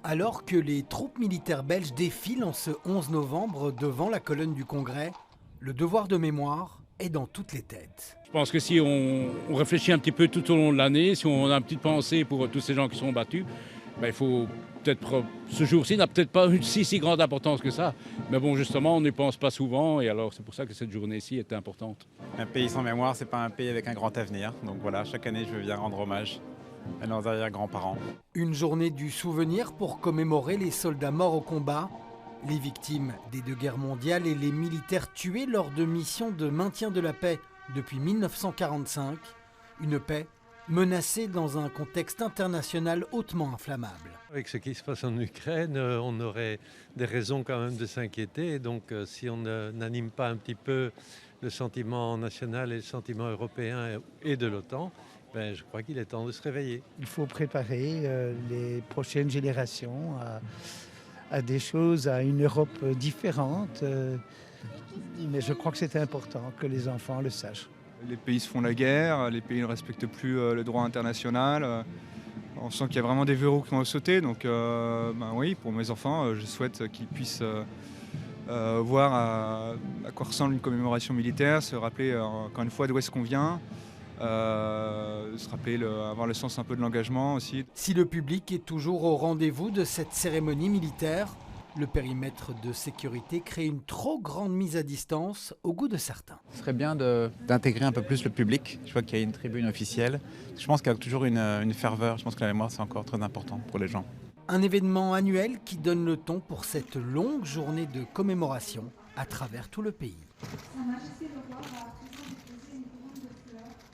Alors que les troupes militaires belges défilent en ce 11 novembre devant la colonne du Congrès, le devoir de mémoire est dans toutes les têtes. Je pense que si on réfléchit un petit peu tout au long de l'année, si on a une petite pensée pour tous ces gens qui sont battus, il faut peut-être, ce jour-ci n'a peut-être pas une si grande importance que ça. Mais bon, justement, on n'y pense pas souvent et alors c'est pour ça que cette journée-ci est importante. Un pays sans mémoire, c'est pas un pays avec un grand avenir. Donc voilà, chaque année, je viens rendre hommage à nos arrière-grands-parents. Une journée du souvenir pour commémorer les soldats morts au combat, les victimes des deux guerres mondiales et les militaires tués lors de missions de maintien de la paix depuis 1945. Une paix menacée dans un contexte international hautement inflammable. Avec ce qui se passe en Ukraine, on aurait des raisons quand même de s'inquiéter. Donc si on n'anime pas un petit peu le sentiment national et le sentiment européen et de l'OTAN, je crois qu'il est temps de se réveiller. Il faut préparer les prochaines générations à des choses, à une Europe différente. Mais je crois que c'est important que les enfants le sachent. Les pays se font la guerre, les pays ne respectent plus le droit international. On sent qu'il y a vraiment des verrous qui ont sauté. Donc oui, pour mes enfants, je souhaite qu'ils puissent voir à quoi ressemble une commémoration militaire, se rappeler encore une fois d'où est-ce qu'on vient, se rappeler, avoir le sens un peu de l'engagement aussi. Si le public est toujours au rendez-vous de cette cérémonie militaire, le périmètre de sécurité crée une trop grande mise à distance au goût de certains. Ce serait bien d'intégrer un peu plus le public. Je vois qu'il y a une tribune officielle. Je pense qu'il y a toujours une ferveur. Je pense que la mémoire, c'est encore très important pour les gens. Un événement annuel qui donne le ton pour cette longue journée de commémoration à travers tout le pays.